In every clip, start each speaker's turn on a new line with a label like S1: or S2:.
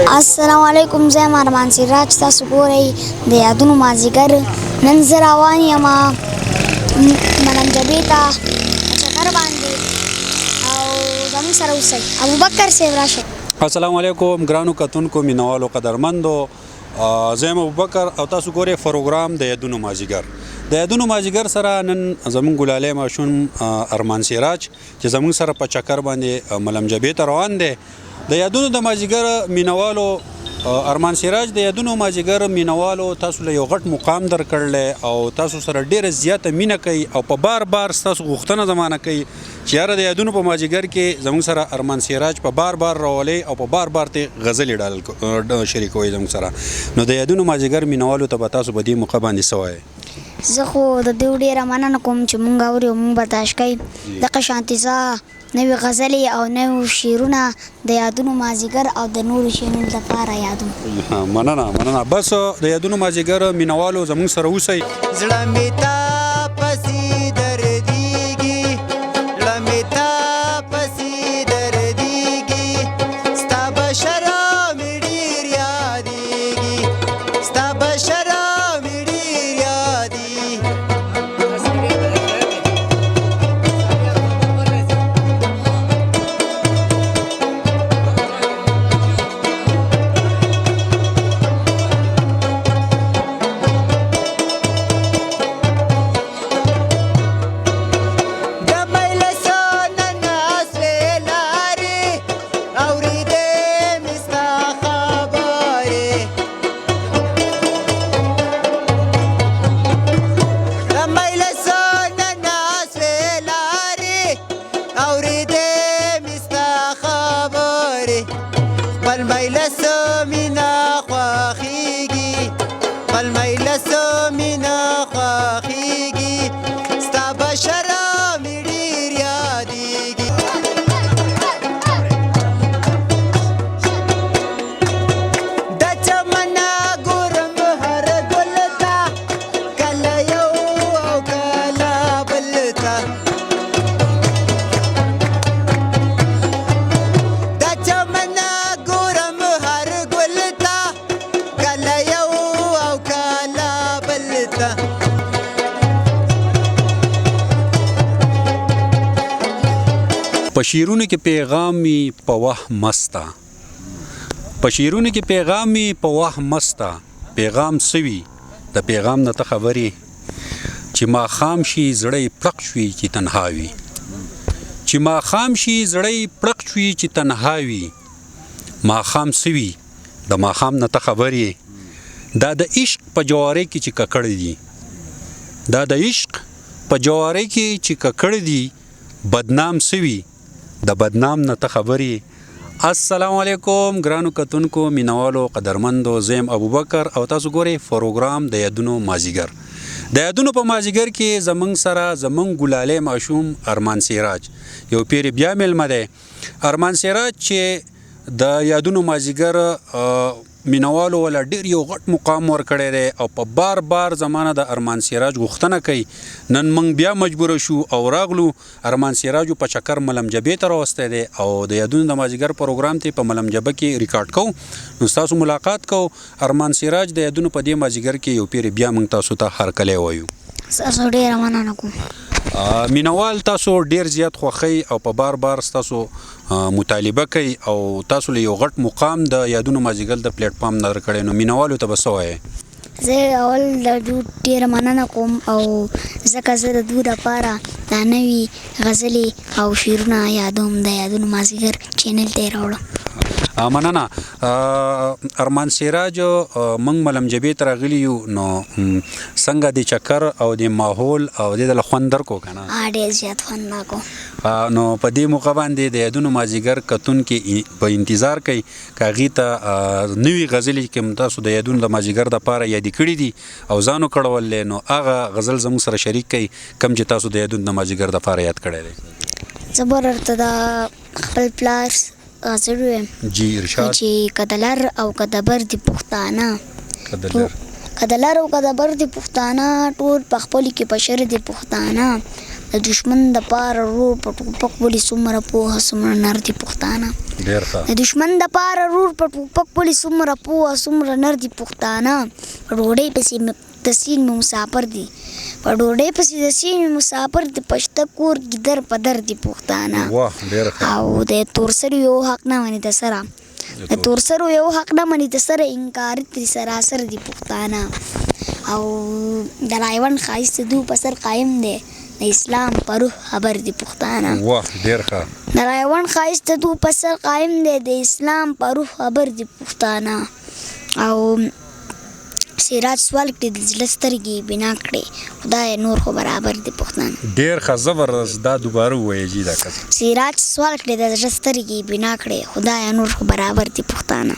S1: السلام علیکم زه یم ارمان سراج تاسو ګورئ د یادونو مازدیګر نن زه روان یم ملنګ جبې ته په چکر باندې او زموږ سره اوسئ ابوبکر صاحب راشئ.
S2: السلام علیکم ګرانو کتونکو مینوالو قدرمندو زه یم ابوبکر او تاسو ګورئ پروګرام د یادونو مازدیګر. د یادونو مازدیګر سره نن زموږ ګلالی ماشوم ارمان سراج چې زموږ سره په چکر باندې ملنګ جبې ته روان دی. د یادونو د مازدیګر مینوالو ارمان سراج د یادونو مازدیګر مینوالو تاسو له یو غټ مقام درکړلی او تاسو سره ډیره زیاته مینه کوي او په بار بار ستاسو غوښتنه زمانه کوي چې یاره د یادونو په مازدیګر کې زموږ سره ارمان سراج په بار بار راولئ او په بار بار ته غزلې شریکوئ زموږ سره. نو د یادونو مازدیګر مینوالو ته به تاسو په دې موقع باندې څه وایئ؟
S1: زه خو د دوی ډېره مننه کوم چې مونږ اوري او مونږ برداشت کوي. دغه شانتې زه نوې غزلې او نوې شعرونه د یادونو مازدیګر او د نورو شیانو لپاره یادوم.
S2: مننه بس د یادونو مازدیګر مینوالو زموږ سره اوسئ.
S3: زړه مې تا پسې دردېږي، زړه مې تا پسې دردېږي، ستا بشره مې ډېر یادېږي، ستا بشره مې ډېر یادېږي.
S2: په شعرونو کې پیغام وي په وه مسته، په شعرونو کې پیغام وي په وه مسته، پیغام څه وي د پیغام نه ته خبرې چې ماښام شي زړی پړق شوي چې تنها وي، چې ماښام شي زړی پړق شوي چې تنها وي، ماښام څه وي د ماښام نه ته خبرې دا د عشق په جوارۍ کې چې ککړ دي، دا د عشق په جوارۍ کې چې ککړ دي، بدنام څه وي د بدنام نه ته خبرې. السلام علیکم ګرانو کتونکو مینوالو قدرمندو زه یم ابوبکر او تاسو ګورئ پروګرام د یادونو مازدیګر. د یادونو په مازدیګر کې زموږ سره زموږ ګلالی ماشوم ارمان سراج یو پیر بیا میلمه دی. ارمان سراج چې د یادونو مازدیګر مینوالو ولا ډیر یو غټ مقام ورکړی دی او په بار بار زمانه د ارمان سراج غوښتنه کوي. نن موږ بیا مجبوره شو او راغلو ارمان سراج په چکر ملنګ جبې ته راوستی دی او د یادونو د مازدیګر پروګرام ته په ملنګ جبه کې ریکارډ کوو. نو ستاسو ملاقات کوو. ارمان سراج د یادونو په دې مازدیګر کې یو پیر بیا موږ تاسو ته هرکلی وایو.
S1: تاسو ډېره مننه کوم.
S2: مینوال تاسو ډیر زیات خوښئ او په بار بار ستاسو مطالبه کوي او تاسو له یو غټ مقام د یادونو مازدیګر د پلیټ فارم نه درکړی. نو مینوالو ته به څه وایې؟
S1: زه اول د دوی ډېره مننه کوم او ځکه زه د دوی دپاره دا نوي غزلې او شعرونه یادوم د یادونو مازدیګر چینل ته یې راوړم. مننه ارمان سراج موږ ملنګ جبې ته راغلي یو نو څنګه د چکر او د ماحول او د دله خوند درکو که نه؟ ډېر زیات خوند راکو.
S2: نو په دې موقع باندې د یادونو مازدیګر کتونکي په انتظار کوي که هغې ته نوي غزلې کې تاسو د یادونو د مازدیګر دپاره یادې کړي دي او ځانو کړول دی نو هغه غزل زموږ سره شریک کوي کوم چې تاسو د یادونو د مازدیګر دپاره یاد کړی دی.
S1: زه به درته د خپل پلار غزل ویم
S2: جی ارشاد
S1: چې که د لر او که د بر د پښتانه که د لر او که د بر د پښتانه ټول په خپلو کې په شر د پښتانه د دشمن دپاره رور په ټوپک ولي څومره پوهه څومره نر دي پښتانه
S2: ډېر ښه
S1: د دشمن دپاره رور په ټوپک ولي څومره پوهه څومره نر دي پښتانه په ډوډۍ پسې د سیند مې مسافر دي په ډوډۍ پسې د سیند مې مسافر دي په شته کور کې در په در دي پښتانه
S2: واه ډېر ښه
S1: او د تورسرو یو حق نه مني د سره د تورسرو یو حق نه مني د سره انکار ترې سراسر دي پښتانه او د رایوند ښایست دو په سر قایم دی د اسلام په روح خبر دي پښتانه
S2: واه ډېر ښه
S1: د رایوند ښایست دو په سر قایم دی د اسلام په روح خبر دي پښتانه او سراج سوال کړي د زړه سترګې بنا کړي خدای نور خو برابر دي پښتانه
S2: ډېر ښه زبردست دا دوباره ووایه جي دا کس
S1: سراج سوال کړي د زړه سترګې بنا کړي خدای نور خو برابر دي پښتانه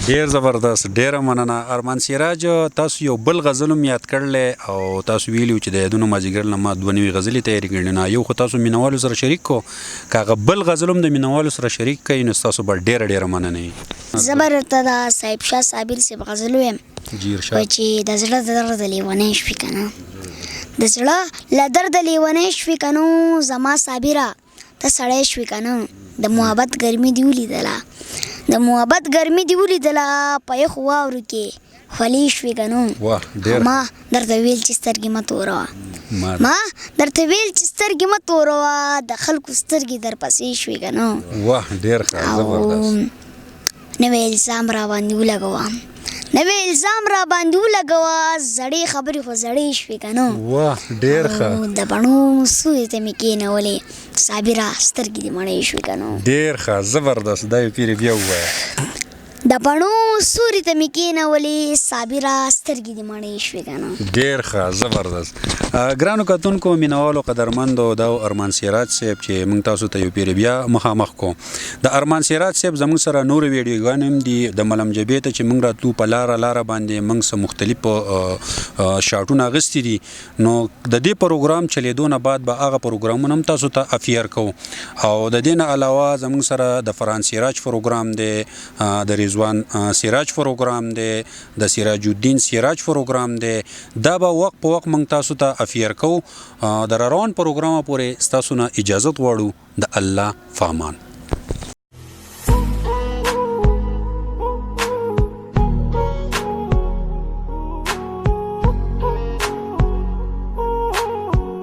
S2: ډیر زبردست ډیره مننه ارمان سراج تاسو یو بل غزل هم یاد کړلی او تاسو ویلي چې د یادونو مازدیګر نه ما دوه نوي غزلې تیارې کړي نه یو خو تاسو مینوالو سره شریک کو که هغه بل غزل هم د مینوالو سره شریک کوي نو ستاسو به ډیره مننه وي
S1: زه به درته د صاحب شاه صابر صاحب غزل ویم
S2: جی ارشاد
S1: وایي چې د زړه د درد لیونی شوي که نه د زړه له درده لیونی شوي که نو زما صابره ته سړی شوي که نه د محبت ګرمي دې ولیدله د محبت ګرمي دې ولیدله په یخو واورو کې خولې شوي که نو ما درته ویل چې سترګې مه توروه ما درته ویل چې سترګې مه توروه د خلکو سترګې درپسې شوي که نو
S2: واه ډېر ښه زبردست
S1: نوی الزام را باندې ولګوه نوی الزام را باندې ولګوه زړې خبرې خو زړې شوې که نه
S2: واه ډېر ښه
S1: د بڼو سورې ته مې کېنولې صابره سترګې دې مړې شوې که نه
S2: ډېر ښه زبردست دا یو پیرې بیا ووایه
S1: د بڼو سورې ته مې کېنولې صابره سترګې دې مړې شوې که نه
S2: ډېر ښه زبردست ګرانو کتونکو مینوالو قدرمندو دا ارمان سراج صاحب چې موږ تاسو ته یو پیرې بیا مخامخ کو د ارمان سراج صاحب زموږ سره نورې ویډیوګانې هم دي د ملم جبې ته چې موږ راتلو په لاره باندې موږ څه مختلف شاټونه اخیستي دي نو د دې پروګرام چلیدو نه بعد به هغه پروګرامونه هم تاسو ته افیر کوو او د دې نه علاوه زموږ سره د فران سراج پروګرام دی د رضوان سراج پروګرام دی د سراج الدین سراج پروګرام دی دا به وخت په وخت موږ تاسو ته افیر کوو د روان پروګرام پورې ستاسو نه اجازت غواړو د الله فامان